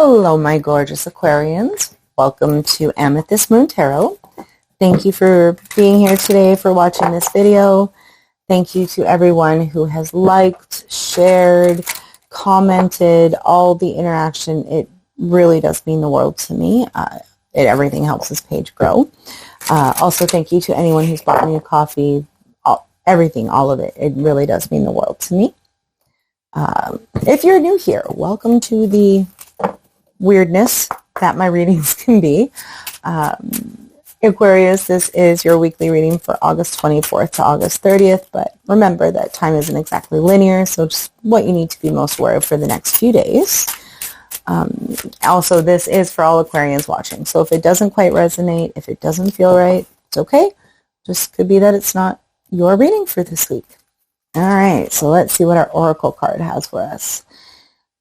Hello, my gorgeous Aquarians. Welcome to Amethyst Moon Tarot. Thank you for being here today, for watching this video. Thank you to everyone who has liked, shared, commented, all the interaction. It really does mean the world to me. Everything helps this page grow. Also, thank you to anyone who's bought me a coffee. Everything, all of it. It really does mean the world to me. If you're new here, welcome to the weirdness that my readings can be. Aquarius, this is your weekly reading for August 24th to August 30th, but remember that time isn't exactly linear, so just what you need to be most aware of for the next few days. Also, this is for all Aquarians watching, so if it doesn't quite resonate, if it doesn't feel right, it's okay. Just could be that it's not your reading for this week. All right, so let's see what our Oracle card has for us.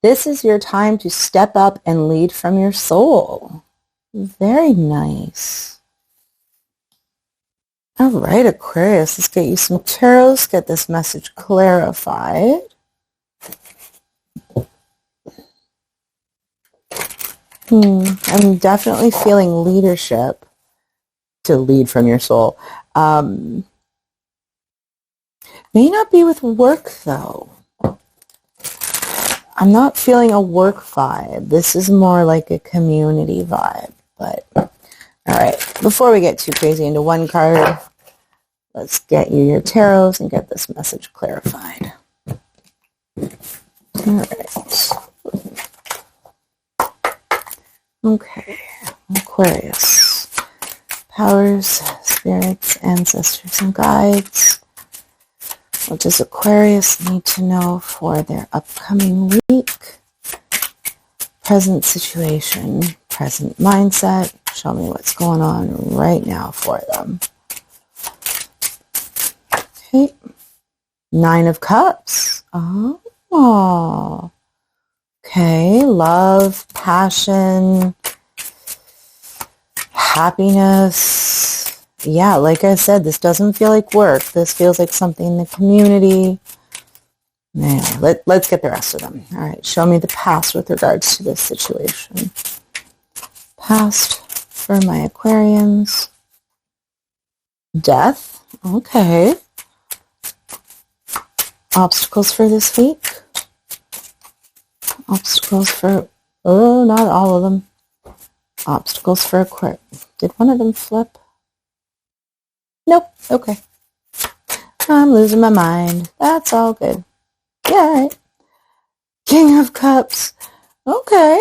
This is your time to step up and lead from your soul. Very nice. All right, Aquarius, let's get you some tarots, get this message clarified. I'm definitely feeling leadership to lead from your soul. May not be with work, though. I'm not feeling a work vibe. This is more like a community vibe. But, all right, before we get too crazy into one card, let's get you your tarots and get this message clarified. All right. Okay, Aquarius. Powers, spirits, ancestors, and guides. What does Aquarius need to know for their upcoming week? Present situation, present mindset. Show me what's going on right now for them. Okay. 9 of Cups. Oh. Okay. Love, passion, happiness. Yeah, like I said, this doesn't feel like work. This feels like something in the community. Yeah, let's get the rest of them. All right, show me the past with regards to this situation. Past for my Aquarians. Death. Okay. Obstacles for this week. Obstacles for, oh, not all of them. Obstacles for Aquarius. Did one of them flip? Nope. Okay. I'm losing my mind. That's all good. Yeah, all right. King of Cups. Okay.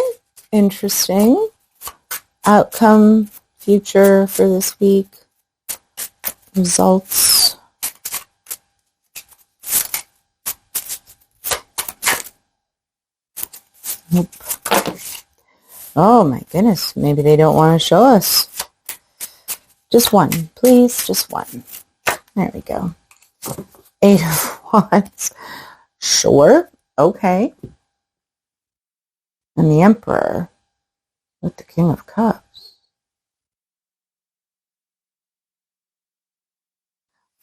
Interesting. Outcome, future for this week. Results. Nope. Oh my goodness. Maybe they don't want to show us. Just one, please. Just one. There we go. 8 of Wands. Sure. Okay. And the Emperor with the King of Cups.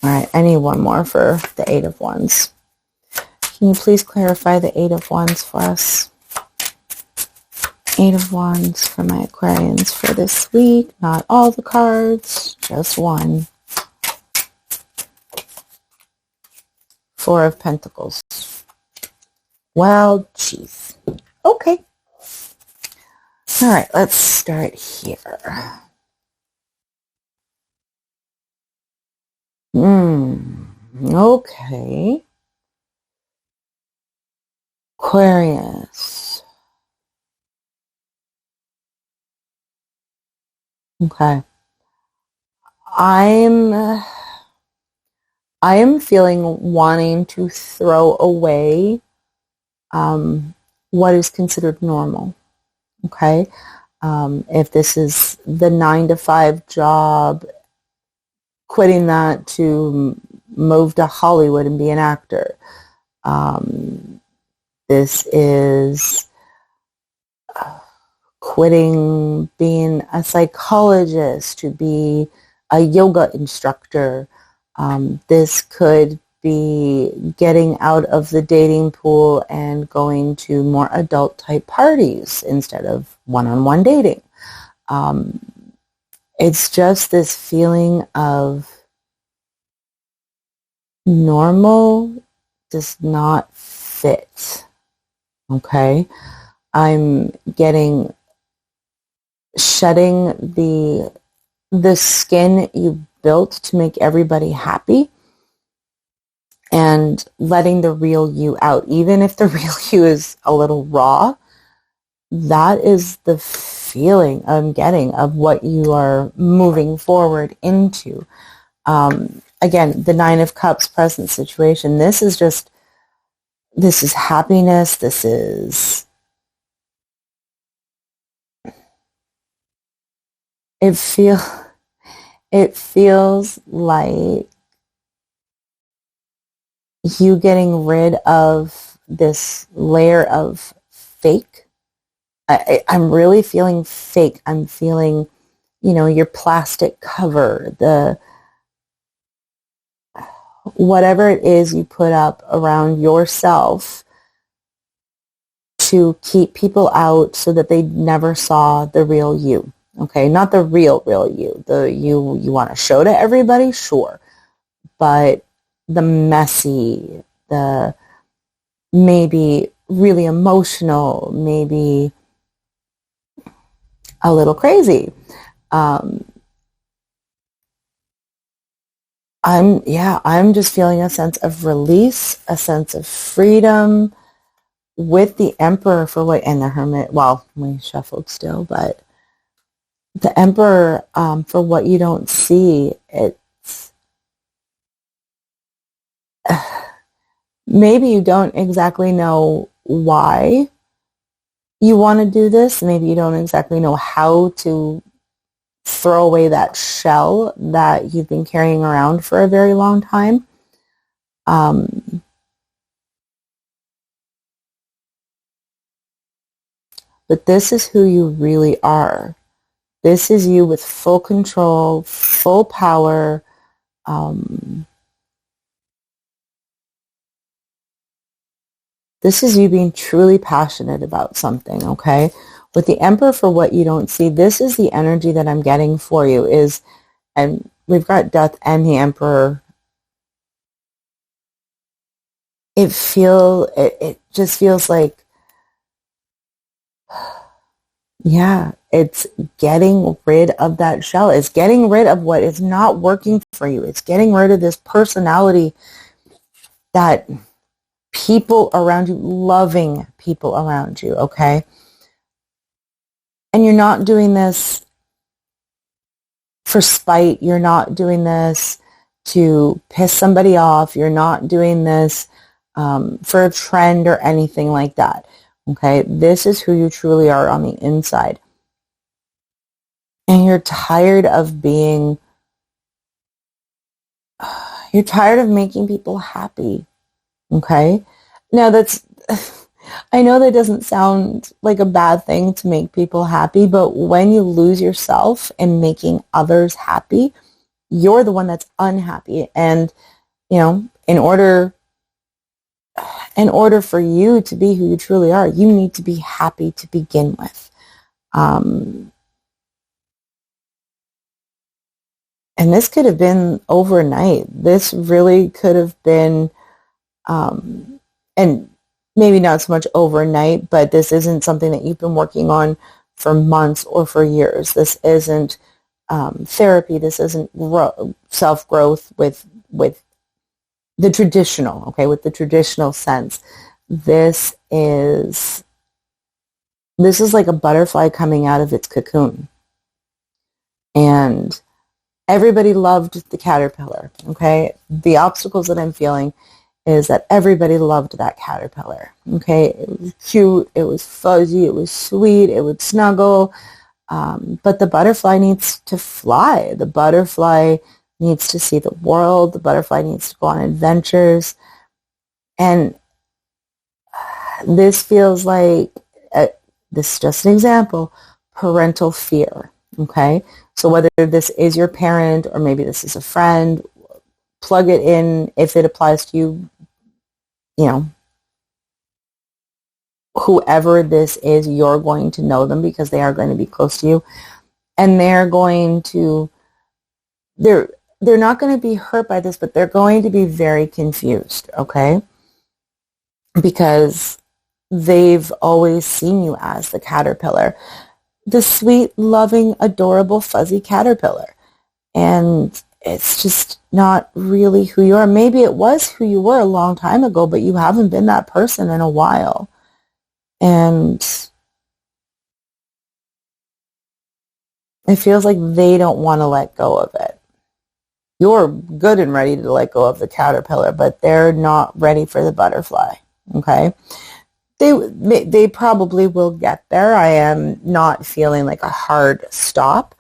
All right. I need one more for the 8 of Wands. Can you please clarify the 8 of Wands for us? 8 of Wands for my Aquarians for this week. Not all the cards, just one. 4 of Pentacles. Well, geez. Okay. All right, let's start here. Okay. Aquarius. Okay. I am feeling wanting to throw away what is considered normal. Okay. If this is the 9-to-5 job, quitting that to move to Hollywood and be an actor. This is quitting being a psychologist to be a yoga instructor. This could be getting out of the dating pool and going to more adult type parties instead of one-on-one dating. It's just this feeling of normal does not fit. Okay? I'm getting shedding the skin you built to make everybody happy and letting the real you out. Even if the real you is a little raw, that is the feeling I'm getting of what you are moving forward into. Again, the Nine of Cups present situation. This is happiness. It feels like you getting rid of this layer of fake. I'm really feeling fake. I'm feeling, your plastic cover, whatever it is you put up around yourself to keep people out so that they never saw the real you. Okay, not the real you. The you want to show to everybody, sure. But the messy, the maybe really emotional, maybe a little crazy. I'm just feeling a sense of release, a sense of freedom with the Emperor and the Hermit. Well, we shuffled still, but the Emperor, for what you don't see, it's maybe you don't exactly know why you want to do this. Maybe you don't exactly know how to throw away that shell that you've been carrying around for a very long time. But this is who you really are. This is you with full control, full power. This is you being truly passionate about something, okay? With the Emperor, for what you don't see, this is the energy that I'm getting for you and we've got Death and the Emperor. It just feels like, yeah, it's getting rid of that shell. It's getting rid of what is not working for you. It's getting rid of this personality that people around you, loving people around you, okay? And you're not doing this for spite. You're not doing this to piss somebody off. You're not doing this for a trend or anything like that, okay? This is who you truly are on the inside. And you're tired of making people happy, okay? Now I know that doesn't sound like a bad thing to make people happy, but when you lose yourself in making others happy, you're the one that's unhappy. And, in order for you to be who you truly are, you need to be happy to begin with. And this could have been overnight. This really could have been, and maybe not so much overnight, but this isn't something that you've been working on for months or for years. This isn't therapy. This isn't self-growth with the traditional, okay, with the traditional sense. This is like a butterfly coming out of its cocoon. And everybody loved the caterpillar, okay? The obstacles that I'm feeling is that everybody loved that caterpillar, okay? It was cute, it was fuzzy, it was sweet, it would snuggle, but the butterfly needs to fly. The butterfly needs to see the world. The butterfly needs to go on adventures. And this feels like, this is just an example, parental fear, okay? So whether this is your parent or maybe this is a friend, plug it in if it applies to you, you know, whoever this is, you're going to know them because they are going to be close to you, and they're not going to be hurt by this, but they're going to be very confused, okay? Because they've always seen you as the caterpillar, the sweet, loving, adorable, fuzzy caterpillar. And it's just not really who you are. Maybe it was who you were a long time ago, but you haven't been that person in a while. And it feels like they don't want to let go of it. You're good and ready to let go of the caterpillar, but they're not ready for the butterfly, okay? They probably will get there. I am not feeling like a hard stop,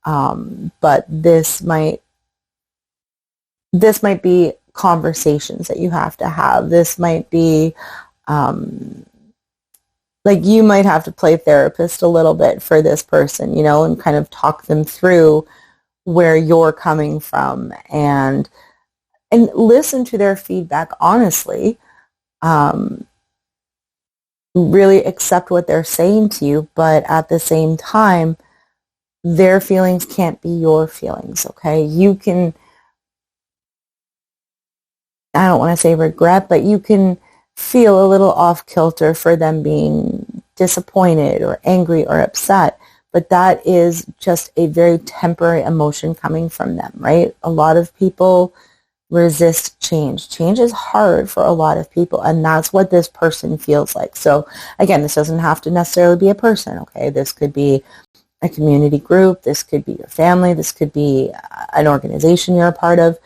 but this might be conversations that you have to have. This might be like you might have to play therapist a little bit for this person, you know, and kind of talk them through where you're coming from and listen to their feedback honestly. Really accept what they're saying to you, but at the same time, their feelings can't be your feelings, okay? You can, I don't want to say regret, but you can feel a little off kilter for them being disappointed or angry or upset, but that is just a very temporary emotion coming from them, right? A lot of people resist change. Change is hard for a lot of people, and that's what this person feels like. So again, this doesn't have to necessarily be a person, okay? This could be a community group, this could be your family, this could be an organization you're a part of,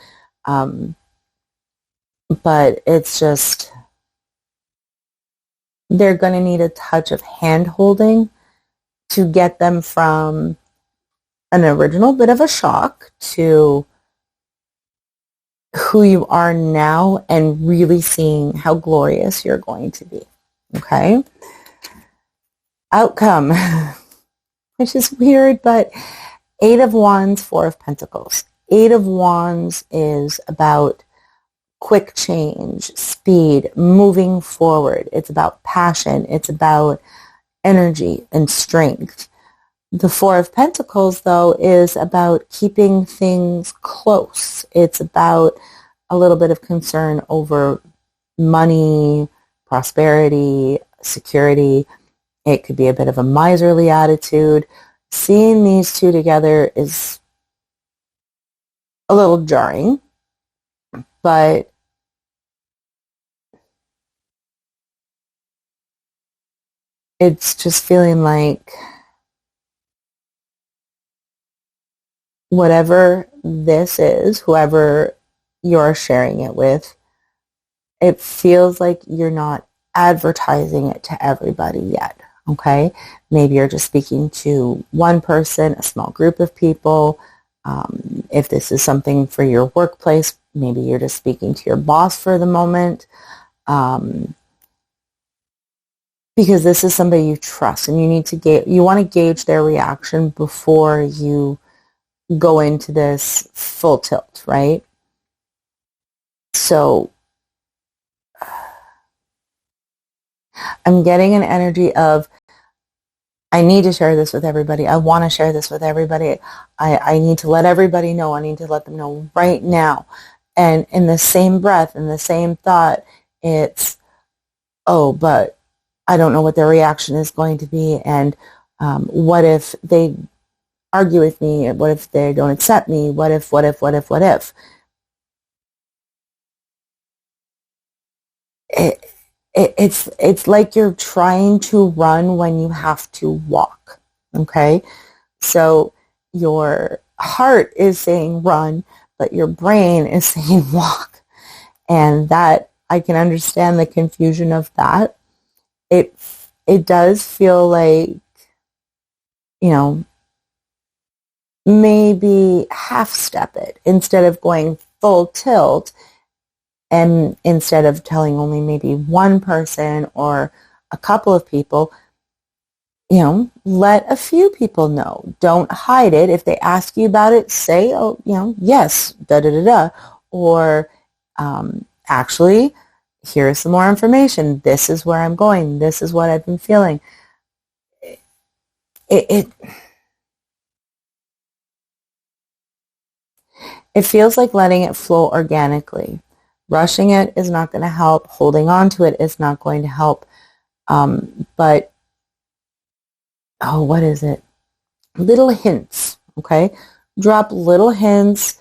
but it's just, they're going to need a touch of hand-holding to get them from an original bit of a shock to who you are now and really seeing how glorious you're going to be, okay? Outcome, which is weird, but 8 of Wands, 4 of Pentacles. 8 of Wands is about quick change, speed, moving forward. It's about passion. It's about energy and strength. The 4 of Pentacles, though, is about keeping things close. It's about a little bit of concern over money, prosperity, security. It could be a bit of a miserly attitude. Seeing these two together is a little jarring, but it's just feeling like whatever this is, whoever you're sharing it with, it feels like you're not advertising it to everybody yet, okay? Maybe you're just speaking to one person, a small group of people. If this is something for your workplace, maybe you're just speaking to your boss for the moment, because this is somebody you trust, and you need to you want to gauge their reaction before you go into this full tilt, right? So I'm getting an energy of, I need to share this with everybody. I want to share this with everybody. I need to let everybody know. I need to let them know right now. And in the same breath, in the same thought, it's, oh, but I don't know what their reaction is going to be. And what if they argue with me? What if they don't accept me? What if? It's like you're trying to run when you have to walk, okay? So your heart is saying run, but your brain is saying walk. And that, I can understand the confusion of that. It does feel like, you know, maybe half step it instead of going full tilt. And instead of telling only maybe one person or a couple of people, you know, let a few people know. Don't hide it. If they ask you about it, say, oh, you know, yes, da da da da. or actually, here's some more information. This is where I'm going. This is what I've been feeling. It feels like letting it flow organically. Rushing it is not going to help. Holding on to it is not going to help. But, oh, what is it? Little hints, okay? Drop little hints.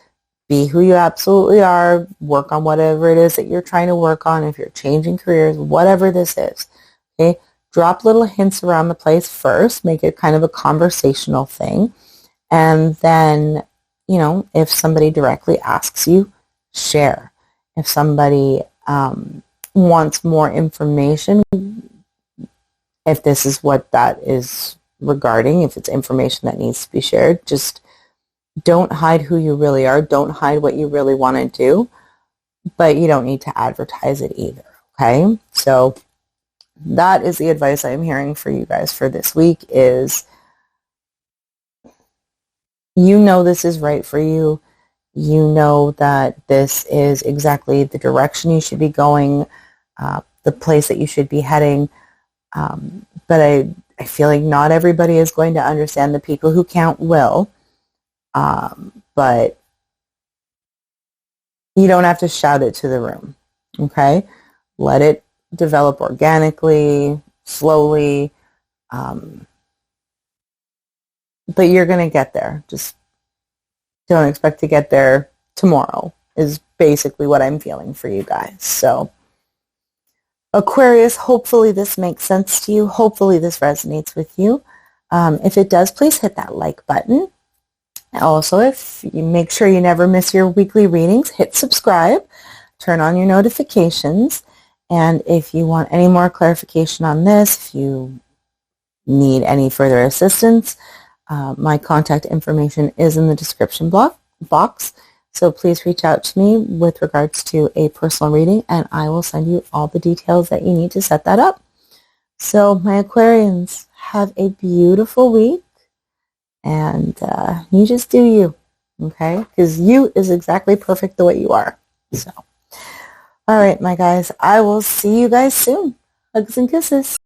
Be who you absolutely are. Work on whatever it is that you're trying to work on. If you're changing careers, whatever this is, okay? Drop little hints around the place first. Make it kind of a conversational thing. And then, you know, if somebody directly asks you, share. If somebody wants more information, if this is what that is regarding, if it's information that needs to be shared, just don't hide who you really are. Don't hide what you really want to do, but you don't need to advertise it either, okay? So that is the advice I'm hearing for you guys for this week is, you know this is right for you. You know that this is exactly the direction you should be going, the place that you should be heading. But I feel like not everybody is going to understand. The people who can't will. But you don't have to shout it to the room, okay? Let it develop organically, slowly. But you're going to get there. Just don't expect to get there tomorrow is basically what I'm feeling for you guys. So Aquarius, hopefully this makes sense to you. Hopefully this resonates with you. If it does, please hit that like button. Also, if you make sure you never miss your weekly readings, hit subscribe, turn on your notifications, and if you want any more clarification on this, if you need any further assistance, my contact information is in the description box, so please reach out to me with regards to a personal reading, and I will send you all the details that you need to set that up. So, my Aquarians, have a beautiful week. And you just do you, okay? Because you is exactly perfect the way you are. So, all right, my guys, I will see you guys soon. Hugs and kisses.